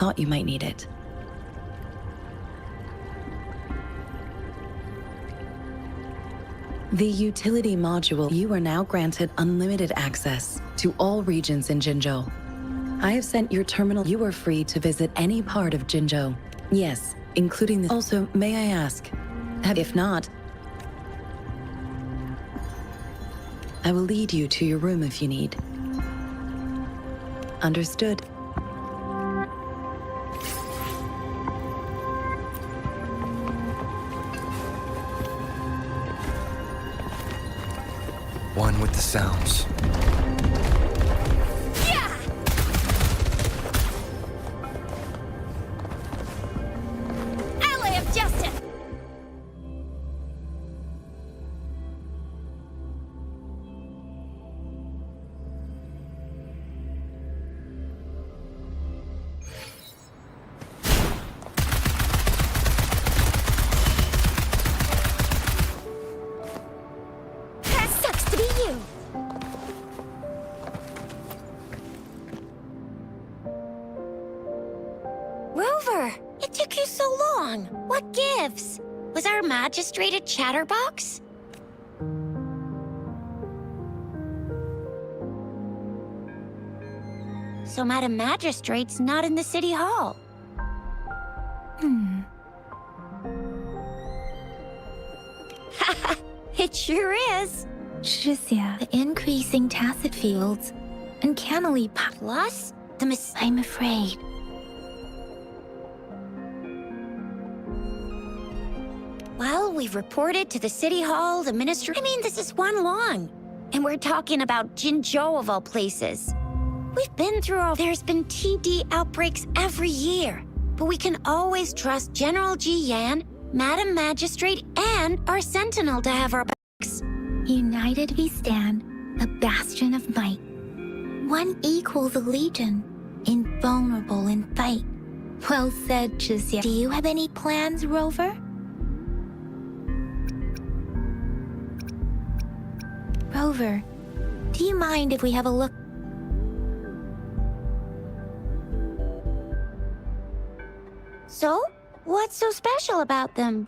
thought you might need it. The utility module, you are now granted unlimited access to all regions in Jinzhou. I have sent your terminal. You are free to visit any part of Jinzhou. Yes, including the... Also, may I ask, if not, I will lead you to your room if you need. Understood. One with the sounds. Yeah! Ally of justice! Rover, it took you so long. What gives? Was our magistrate a chatterbox? So Madam Magistrate's not in the city hall. It sure is. Shixia, the increasing tacit fields, uncannily Plus, the I'm afraid. Well, we've reported to the city hall, the ministry. I mean, this is one long. And we're talking about Jinzhou of all places. We've been through all... There's been TD outbreaks every year. But we can always trust General Ji Yan, Madam Magistrate, and our Sentinel to have our backs. United we stand, a bastion of might. One equals a legion, invulnerable in fight. Well said, Shixia. Do you have any plans, Rover? Rover, do you mind if we have a look? So, what's so special about them?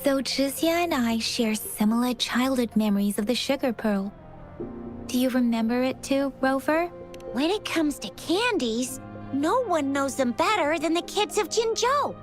So Shixia and I share similar childhood memories of the sugar pearl. Do you remember it too, Rover? When it comes to candies, no one knows them better than the kids of Jinzhou.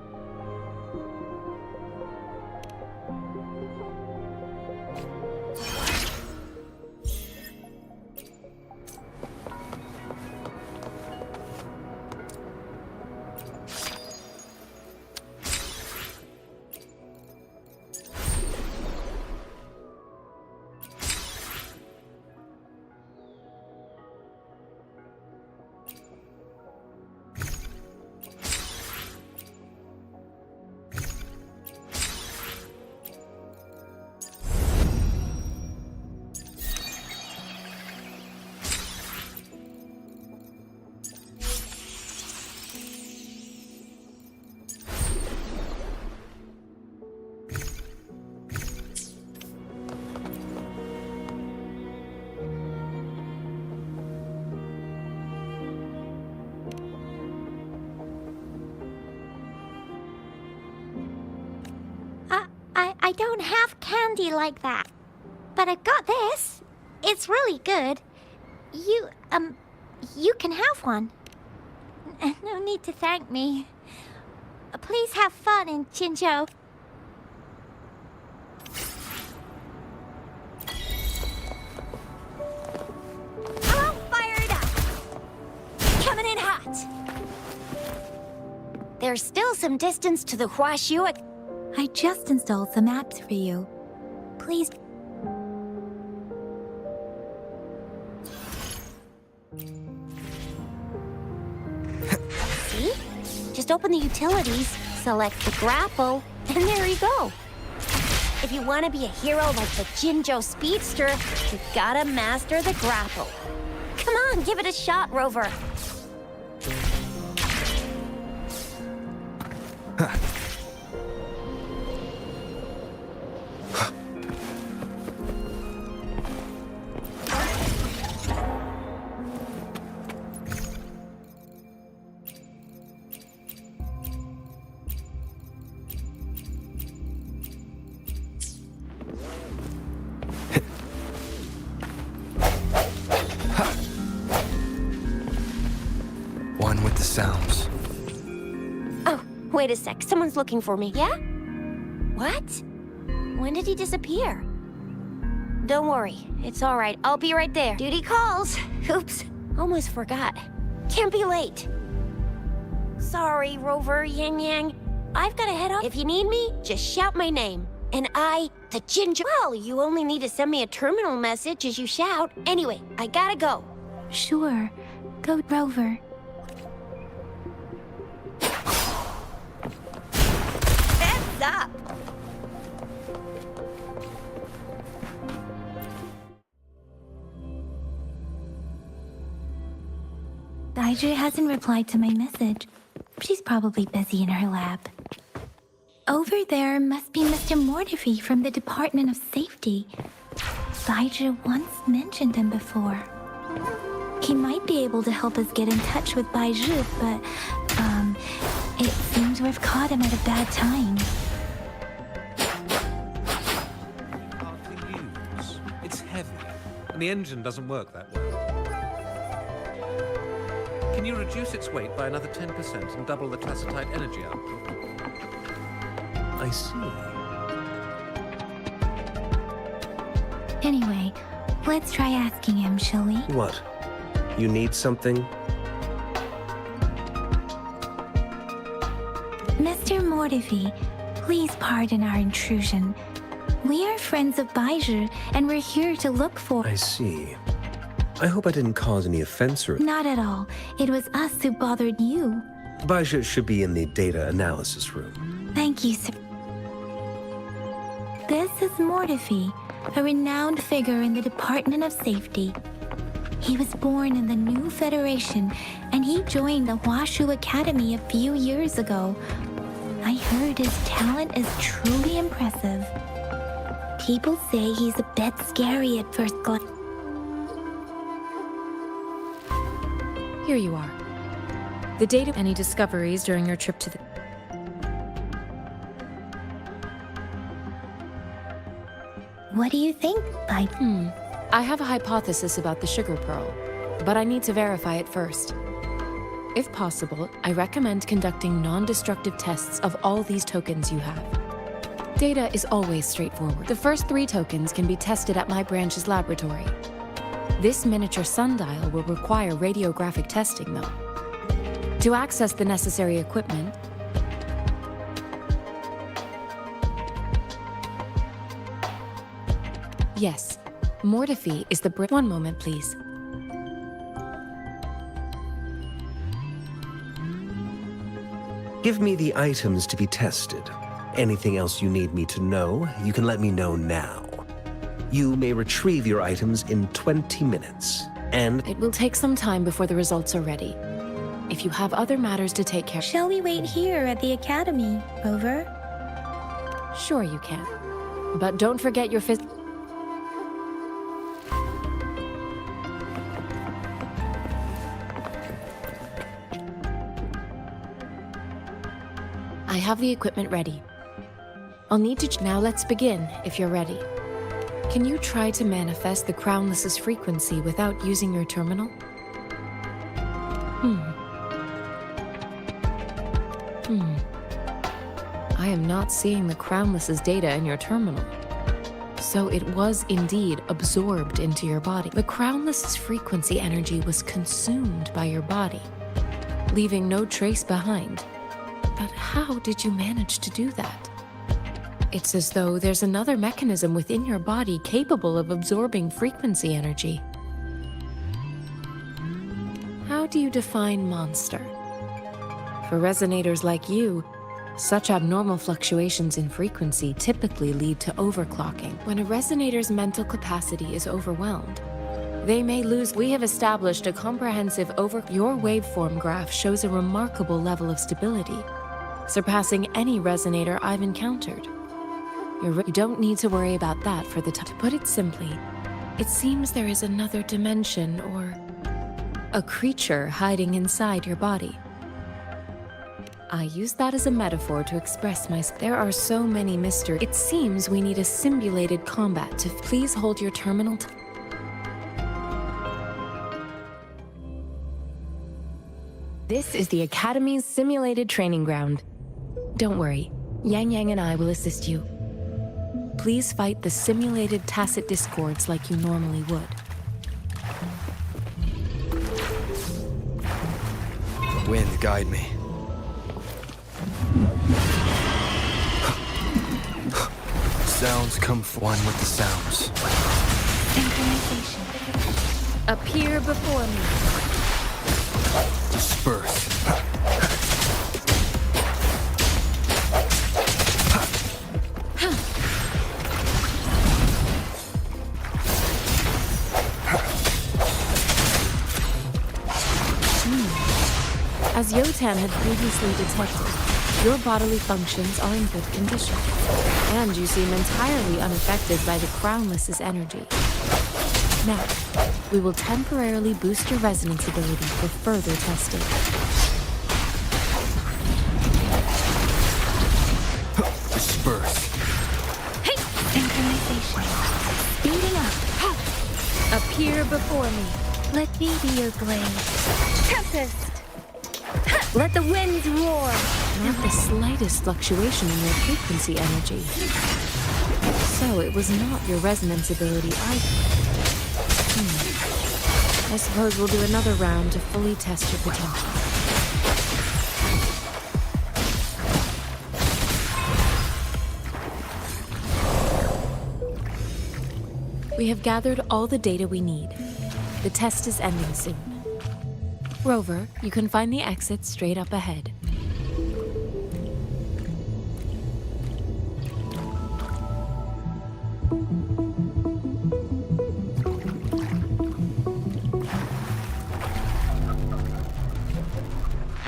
I don't have candy like that. But I got this. It's really good. You can have one. No need to thank me. Please have fun in Jinzhou. I'll fire it up! Coming in hot! There's still some distance to the Huaxue. I just installed some apps for you. Please. See? Just open the utilities, select the grapple, and there you go. If you want to be a hero like the Jinzhou Speedster, you gotta master the grapple. Come on, give it a shot, Rover. sounds. Oh, wait a sec. Someone's looking for me. Yeah? What? When did he disappear? Don't worry. It's all right. I'll be right there. Duty calls. Oops. Almost forgot. Can't be late. Sorry, Rover, Yang Yang. I've got to head off. If you need me, just shout my name. And the Ginger... Well, you only need to send me a terminal message as you shout. Anyway, I gotta go. Sure. Go, Rover. Heads up! Daiju hasn't replied to my message. She's probably busy in her lab. Over there must be Mr. Mortifi from the Department of Safety. Daiju once mentioned him before. He might be able to help us get in touch with Baiju, but, it seems we've caught him at a bad time. Hard to use. It's heavy, and the engine doesn't work that well. Can you reduce its weight by another 10% and double the classitite energy output? I see. Anyway, let's try asking him, shall we? What? You need something? Mr. Mortifi, please pardon our intrusion. We are friends of Baiju, and we're here to look for... I see. I hope I didn't cause any offense or... Not at all. It was us who bothered you. Baiju should be in the data analysis room. Thank you, sir. This is Mortifi, a renowned figure in the Department of Safety. He was born in the new Federation, and he joined the Washu Academy a few years ago. I heard his talent is truly impressive. People say he's a bit scary at first glance. Here you are. The date of any discoveries during your trip to the... What do you think, Bite? I have a hypothesis about the sugar pearl, but I need to verify it first. If possible, I recommend conducting non-destructive tests of all these tokens you have. Data is always straightforward. The first 3 tokens can be tested at my branch's laboratory. This miniature sundial will require radiographic testing, though. To access the necessary equipment, yes, Mortifi is the One moment, please. Give me the items to be tested. Anything else you need me to know, you can let me know now. You may retrieve your items in 20 minutes, and... It will take some time before the results are ready. If you have other matters to take care of... Shall we wait here at the Academy, Rover? Sure you can. But don't forget your I have the equipment ready. I'll need to... Now let's begin, if you're ready. Can you try to manifest the Crownless's frequency without using your terminal? I am not seeing the Crownless's data in your terminal. So it was indeed absorbed into your body. The Crownless's frequency energy was consumed by your body, leaving no trace behind. But how did you manage to do that? It's as though there's another mechanism within your body capable of absorbing frequency energy. How do you define monster? For resonators like you, such abnormal fluctuations in frequency typically lead to overclocking. When a resonator's mental capacity is overwhelmed, they may lose. We have established a comprehensive Your waveform graph shows a remarkable level of stability, surpassing any resonator I've encountered. You don't need to worry about that for the time. To put it simply, it seems there is another dimension or a creature hiding inside your body. I use that as a metaphor to express There are so many mysteries. It seems we need a simulated combat to... Please hold your terminal... This is the Academy's simulated training ground. Don't worry, Yang Yang and I will assist you. Please fight the simulated tacit discords like you normally would. Wind, guide me. Sounds come one with the sounds. Synchronization. Appear before me. Disperse. As Yotan had previously detected, your bodily functions are in good condition, and you seem entirely unaffected by the Crownless's energy. Now, we will temporarily boost your resonance ability for further testing. Disperse. Hey! Synchronization. Speeding up. Appear before me. Let me be your blade. Tempest! Let the winds roar. Not the slightest fluctuation in your frequency energy. So it was not your resonance ability either. I suppose we'll do another round to fully test your potential. We have gathered all the data we need. The test is ending soon. Rover, you can find the exit straight up ahead.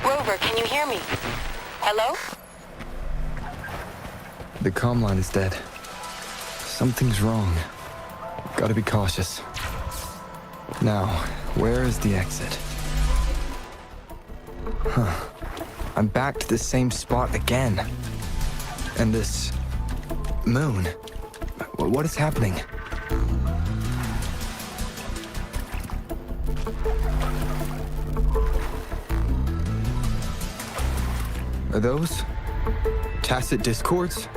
Rover, can you hear me? Hello? The comm line is dead. Something's wrong. Gotta be cautious. Now, where is the exit? Huh. I'm back to the same spot again. And this... moon. What is happening? Are those... tacit discords?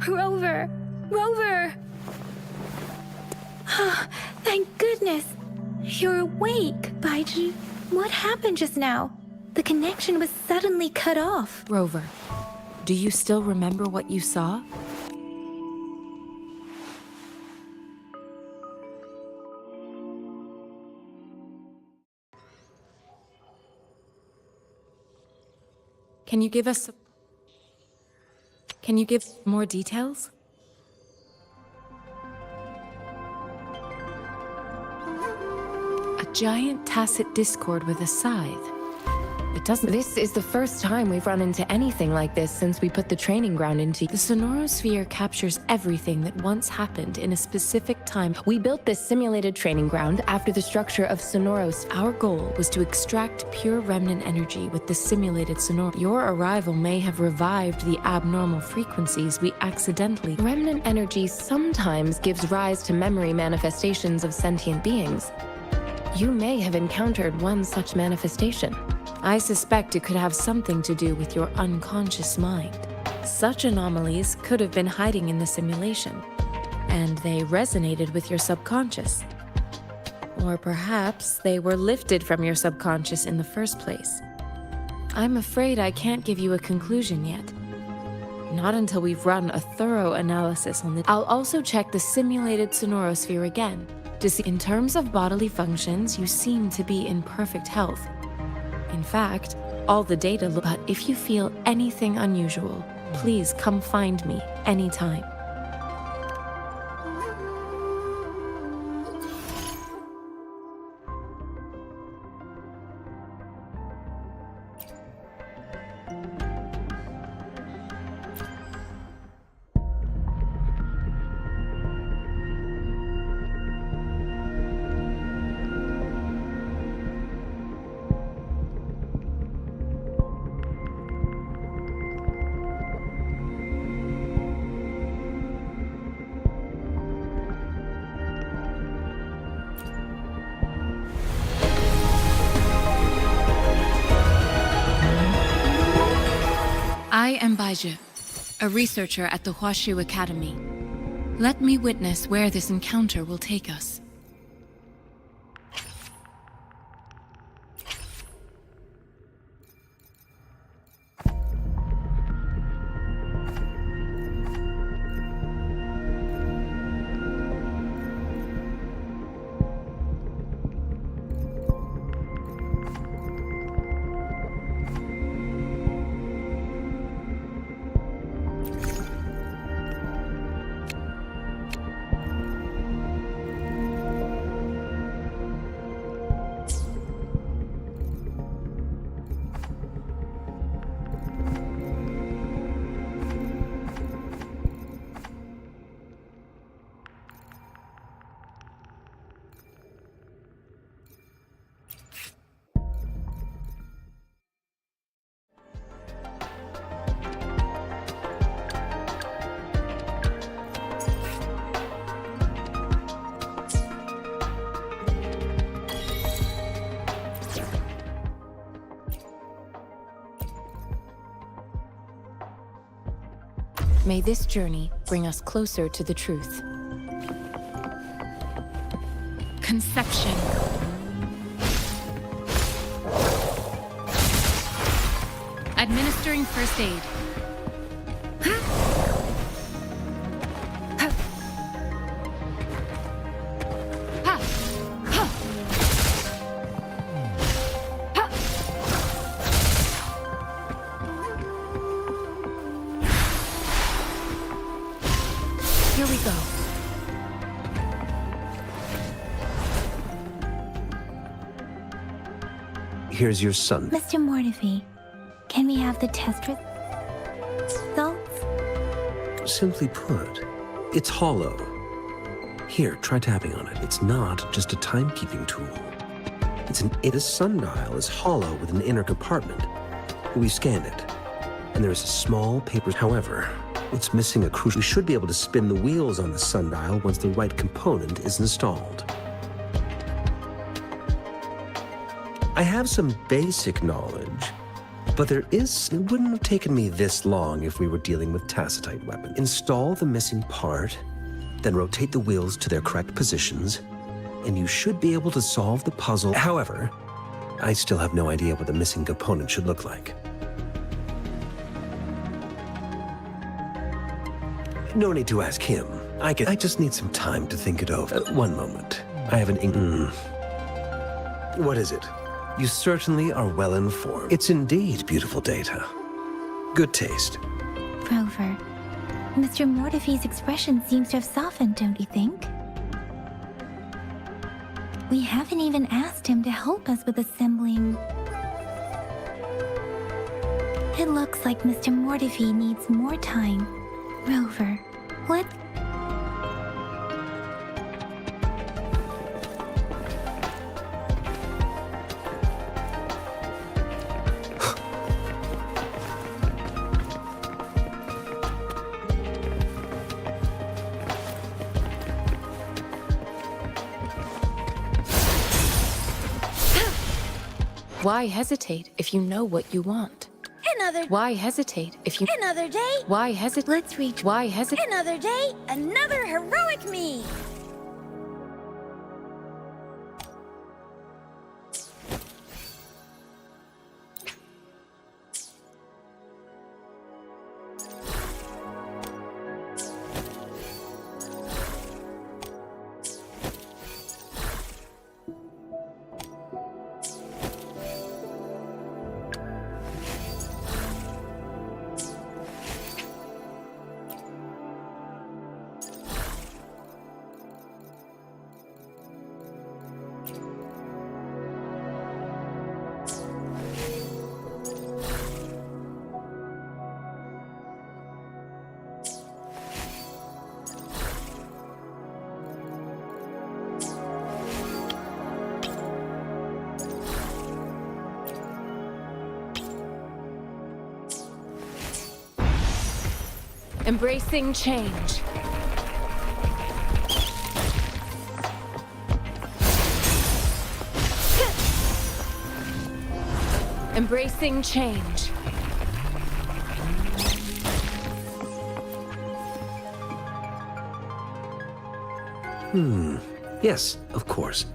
Rover! Rover! Thank goodness! You're awake, Baiji. What happened just now? The connection was suddenly cut off. Rover, do you still remember what you saw? Can you give more details? A giant tacit discord with a scythe. It doesn't. This is the first time we've run into anything like this since we put the training ground into. The sonorosphere captures everything that once happened in a specific time. We built this simulated training ground after the structure of Sonoros. Our goal was to extract pure remnant energy with the simulated sonor. Your arrival may have revived the abnormal frequencies we accidentally. Remnant energy sometimes gives rise to memory manifestations of sentient beings. You may have encountered one such manifestation. I suspect it could have something to do with your unconscious mind. Such anomalies could have been hiding in the simulation, and they resonated with your subconscious. Or perhaps they were lifted from your subconscious in the first place. I'm afraid I can't give you a conclusion yet. Not until we've run a thorough analysis on the... I'll also check the simulated sonorosphere again to see. In terms of bodily functions, you seem to be in perfect health. In fact, all the data look. But if you feel anything unusual, please come find me anytime. I am Baiju, a researcher at the Huashu Academy. Let me witness where this encounter will take us. May this journey bring us closer to the truth. Conception. Administering first aid. Here we go. Here's your son. Mr. Mortefi, can we have the test results? Simply put, it's hollow. Here, try tapping on it. It's not just a timekeeping tool. This sundial is hollow with an inner compartment. We scanned it, and there is a small paper. However, it's missing a crucial. We should be able to spin the wheels on the sundial once the right component is installed. I have some basic knowledge, but it wouldn't have taken me this long if we were dealing with tacitite weapons. Install the missing part, then rotate the wheels to their correct positions, and you should be able to solve the puzzle. However, I still have no idea what the missing component should look like. No need to ask him. I just need some time to think it over. One moment. I have an What is it? You certainly are well informed. It's indeed beautiful data. Good taste. Rover, Mr. Mortefi's expression seems to have softened, don't you think? We haven't even asked him to help us with assembling. It looks like Mr. Mortefi needs more time. Rover, what? Why hesitate if you know what you want? Why hesitate if you... Another day, Why hesitate? Let's reach. Why hesitate? another day, another heroic me. Embracing change. Embracing change. Yes, of course.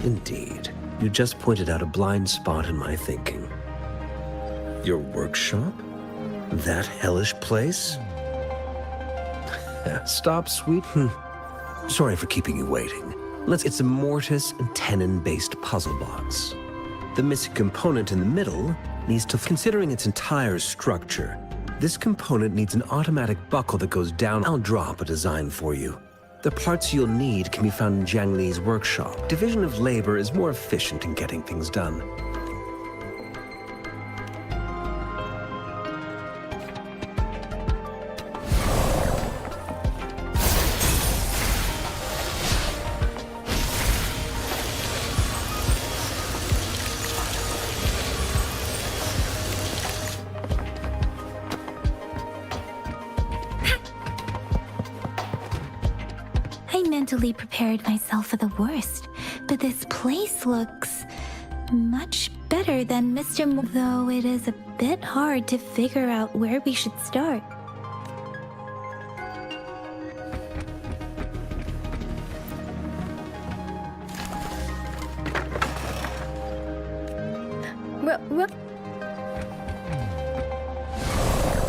Indeed. You just pointed out a blind spot in my thinking. Your workshop? That hellish place? Stop, sweet. Sorry for keeping you waiting. It's a mortise and tenon-based puzzle box. The missing component in the middle needs to... Considering its entire structure, this component needs an automatic buckle that goes down. I'll drop a design for you. The parts you'll need can be found in Jiang Li's workshop. Division of labor is more efficient in getting things done. I mentally prepared myself for the worst, but this place looks much better than Mr. Though it is a bit hard to figure out where we should start.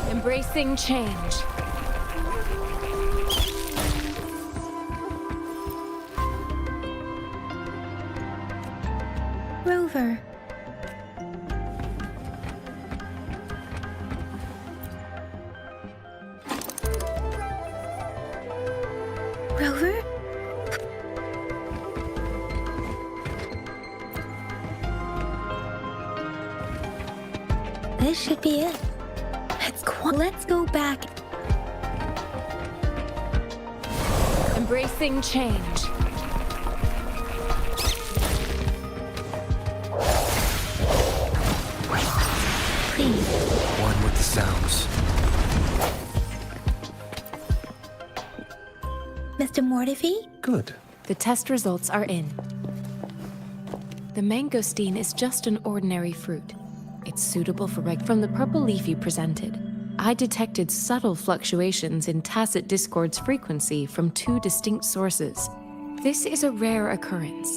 Embracing change. Rover. Rover? This should be it. Let's go back. Embracing change. Please. One with the sounds. Mr. Mortifi? Good. The test results are in. The mangosteen is just an ordinary fruit. It's suitable for from the purple leaf you presented. I detected subtle fluctuations in tacit discord's frequency from 2 distinct sources. This is a rare occurrence.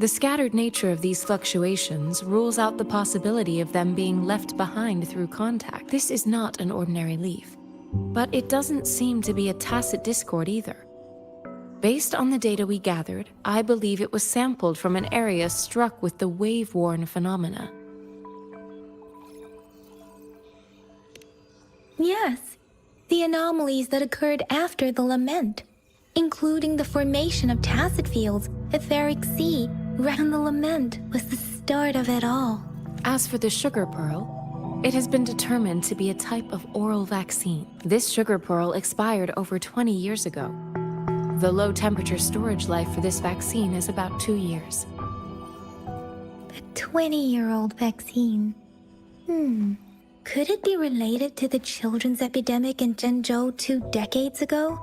The scattered nature of these fluctuations rules out the possibility of them being left behind through contact. This is not an ordinary leaf, but it doesn't seem to be a tacit discord either. Based on the data we gathered, I believe it was sampled from an area struck with the wave-worn phenomena. Yes, the anomalies that occurred after the lament, including the formation of tacit fields, etheric sea, and the lament was the start of it all. As for the sugar pearl, it has been determined to be a type of oral vaccine. This sugar pearl expired over 20 years ago. The low-temperature storage life for this vaccine is about 2 years. A 20-year-old vaccine. Could it be related to the children's epidemic in Zhengzhou 2 decades ago?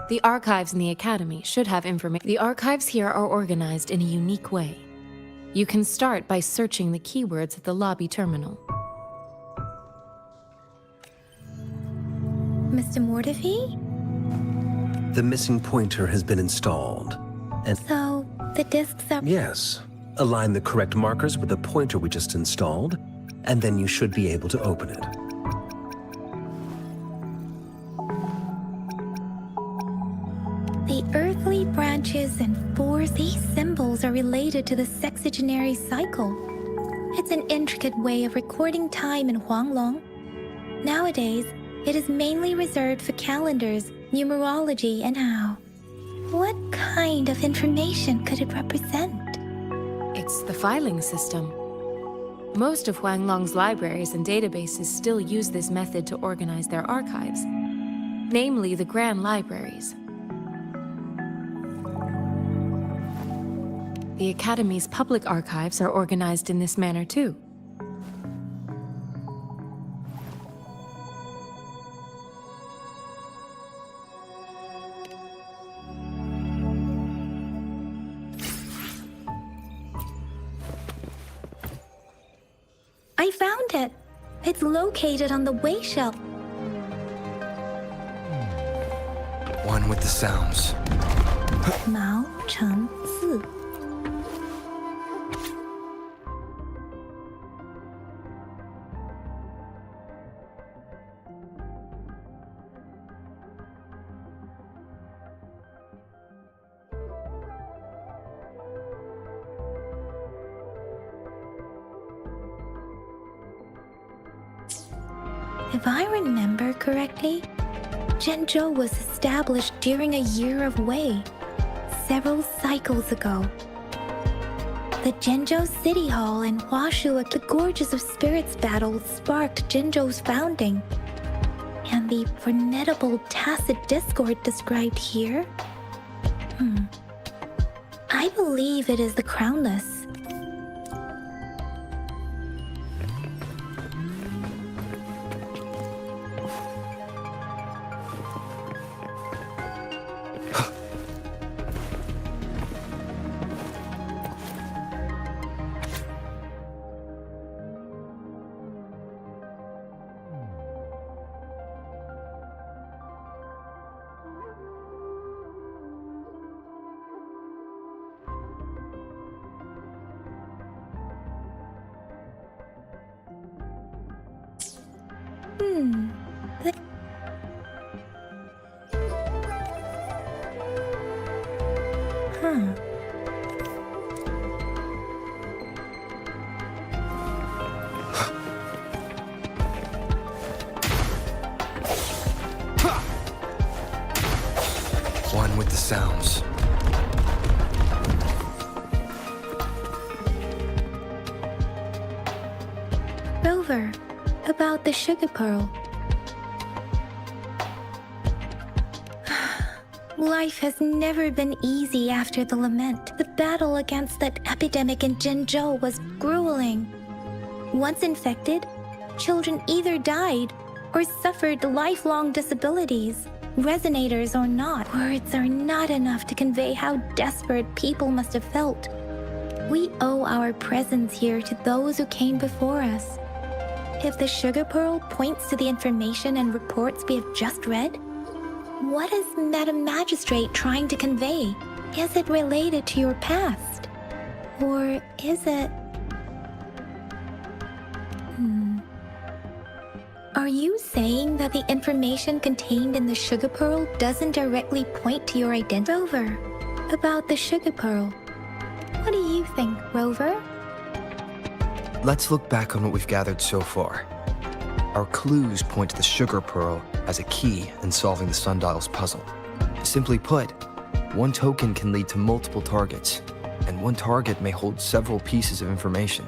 The archives in the Academy should have information. The archives here are organized in a unique way. You can start by searching the keywords at the lobby terminal. Mr. Mortifi? The missing pointer has been installed. And So, the discs are... yes, align the correct markers with the pointer we just installed, and then you should be able to open it. The earthly branches and force, these symbols are related to the sexagenary cycle. It's an intricate way of recording time in Huanglong. Nowadays, it is mainly reserved for calendars, numerology, and how. What kind of information could it represent? It's the filing system. Most of Huanglong's libraries and databases still use this method to organize their archives, namely the Grand Libraries. The Academy's public archives are organized in this manner too. I found it. It's located on the way shelf. One One with the sounds. 毛成字。If I remember correctly, Zhenzhou was established during a year of Wei, several cycles ago. The Zhenzhou City Hall and Huashu, the Gorges of Spirits battle sparked Zhenzhou's founding. And the formidable tacit discord described here? I believe it is the Crownless. One with the sounds. Rover, about the sugar pearl. Life has never been easy after the lament. The battle against that epidemic in Zhenzhou was grueling. Once infected, children either died or suffered lifelong disabilities. Resonators or not, words are not enough to convey how desperate people must have felt. We owe our presence here to those who came before us. If the sugar pearl points to the information and reports we have just read, what is Madam Magistrate trying to convey? Is it related to your past? Or is it... Are you saying that the information contained in the sugar pearl doesn't directly point to your identity? Rover, about the sugar pearl. What do you think, Rover? Let's look back on what we've gathered so far. Our clues point to the sugar pearl as a key in solving the sundial's puzzle. Simply put, one token can lead to multiple targets, and one target may hold several pieces of information.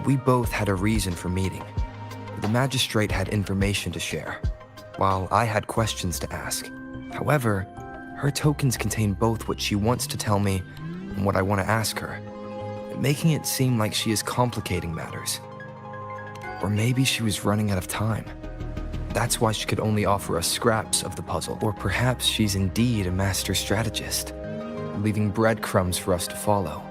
We both had a reason for meeting. The magistrate had information to share, while I had questions to ask. However, her tokens contain both what she wants to tell me and what I want to ask her, making it seem like she is complicating matters. Or maybe she was running out of time. That's why she could only offer us scraps of the puzzle. Or perhaps she's indeed a master strategist, leaving breadcrumbs for us to follow.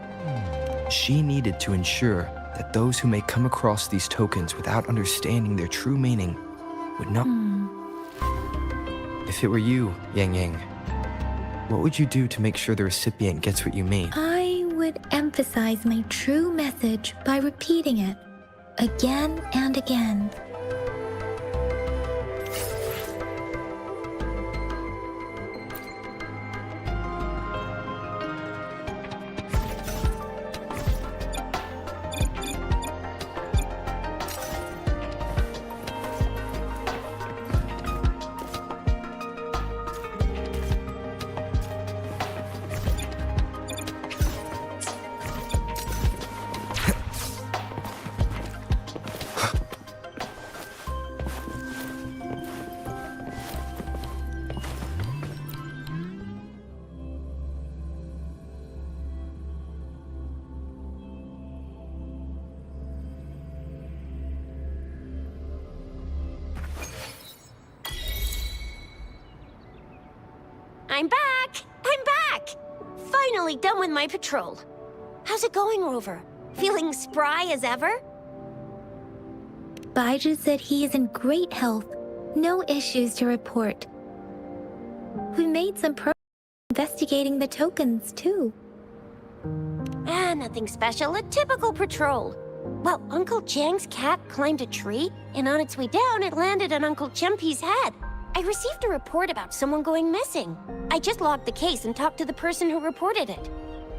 She needed to ensure that those who may come across these tokens without understanding their true meaning would not... If it were you, Yang Yang, what would you do to make sure the recipient gets what you mean? I would emphasize my true message by repeating it again and again. I'm back! I'm back! Finally done with my patrol. How's it going, Rover? Feeling spry as ever? Baiju said he is in great health. No issues to report. We made some progress investigating the tokens, too. Nothing special. A typical patrol. Well, Uncle Jang's cat climbed a tree, and on its way down, it landed on Uncle Chempi's head. I received a report about someone going missing. I just logged the case and talked to the person who reported it.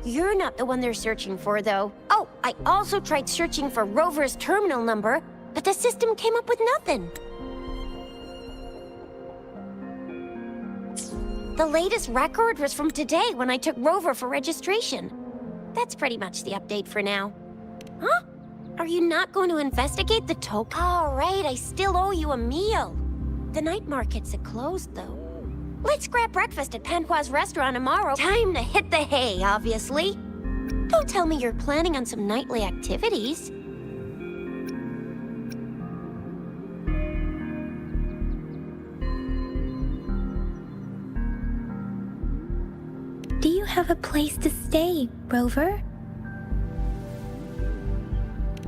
You're not the one they're searching for, though. Oh, I also tried searching for Rover's terminal number, but the system came up with nothing. The latest record was from today when I took Rover for registration. That's pretty much the update for now. Huh? Are you not going to investigate the token? All right, I still owe you a meal. The night markets are closed, though. Let's grab breakfast at Panhua's restaurant tomorrow. Time to hit the hay, obviously. Don't tell me you're planning on some nightly activities. Do you have a place to stay, Rover?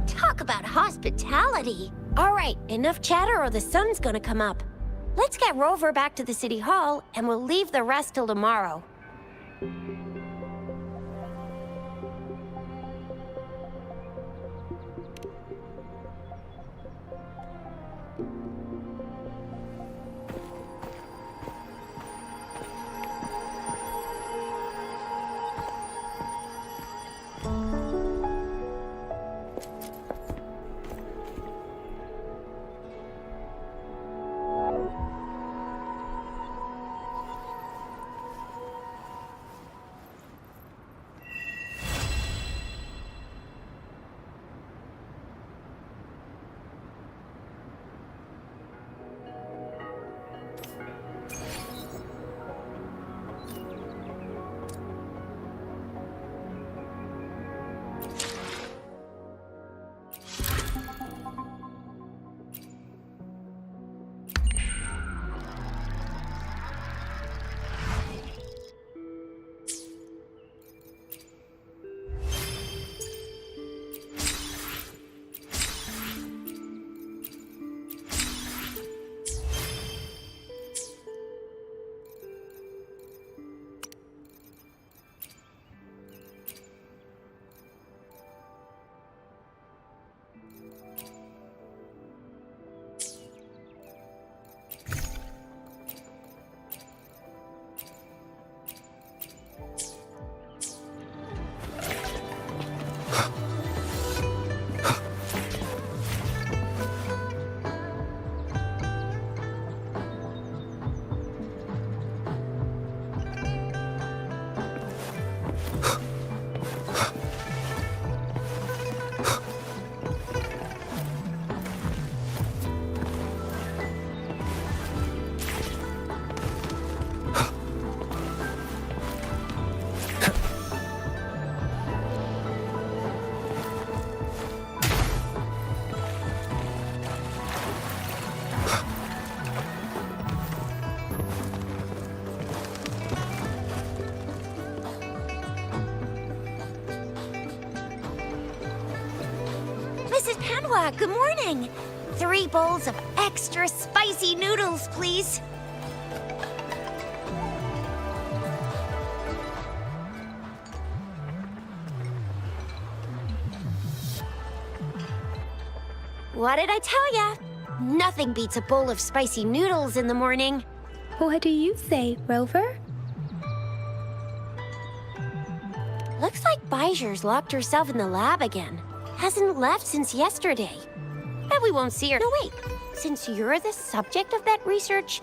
Talk about hospitality. All right, enough chatter or the sun's gonna come up. Let's get Rover back to the city hall, and we'll leave the rest till tomorrow. Mrs. Panhua, good morning. 3 bowls of extra spicy noodles, please. What did I tell ya? Nothing beats a bowl of spicy noodles in the morning. What do you say, Rover? Looks like Bijou's locked herself in the lab again. Hasn't left since yesterday. Bet we won't see her. No, wait. Since you're the subject of that research,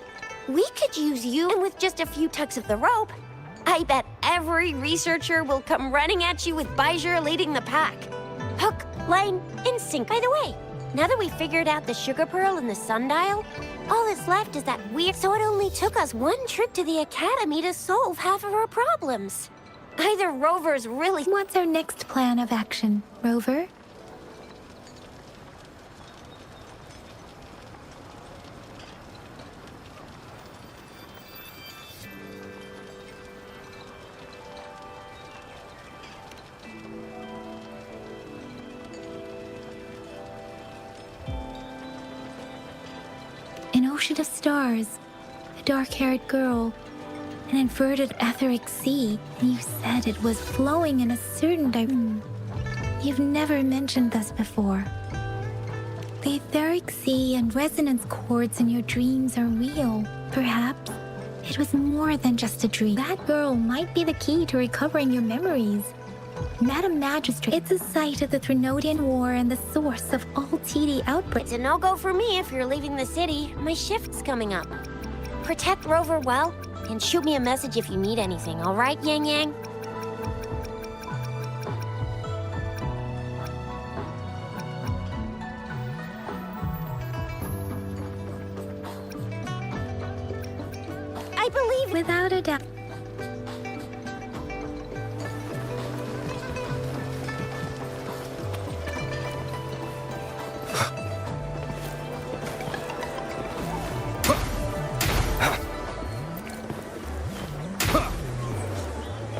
we could use you, and with just a few tugs of the rope, I bet every researcher will come running at you with Bijou leading the pack. Hook, line, and sink. By the way, now that we figured out the sugar pearl and the sundial, all that's left is that weird... So it only took us 1 trip to the academy to solve half of our problems. Either Rover's really... What's our next plan of action, Rover? An ocean of stars, a dark-haired girl, an inverted etheric sea, and you said it was flowing in a certain direction. You've never mentioned this before. The etheric sea and resonance chords in your dreams are real. Perhaps it was more than just a dream. That girl might be the key to recovering your memories. Madam Magistrate, it's the site of the Threnodian War and the source of all TD outbreaks. It's a no-go for me if you're leaving the city. My shift's coming up. Protect Rover well, and shoot me a message if you need anything, all right, Yang Yang? I believe it. Without a doubt.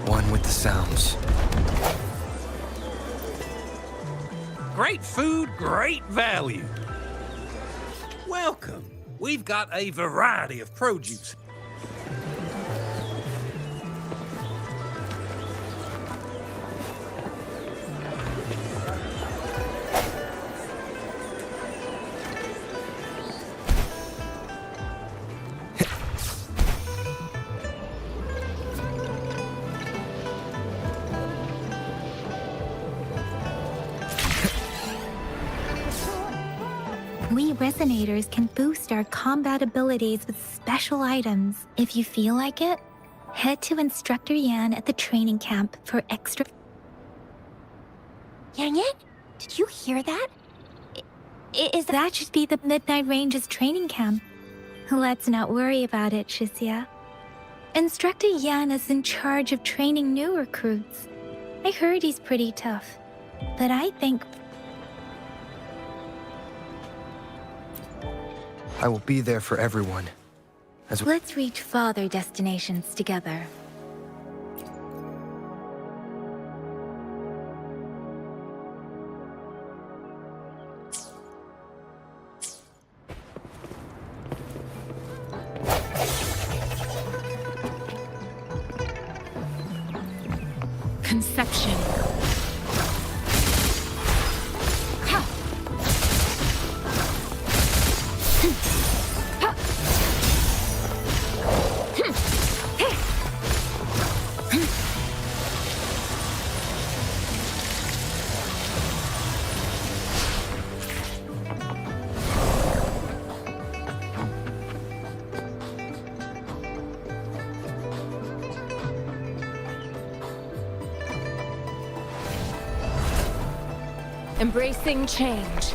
One with the sounds. Great food, great value. Welcome. We've got a variety of produce. We Resonators can boost our combat abilities with special items. If you feel like it, head to Instructor Yan at the training camp for extra. Yang Yang, did you hear that? That should be the Midnight Range's training camp. Let's not worry about it, Shizia. Instructor Yan is in charge of training new recruits. I heard he's pretty tough, but I think I will be there for everyone. let's reach farther destinations together. Conception. Embracing change.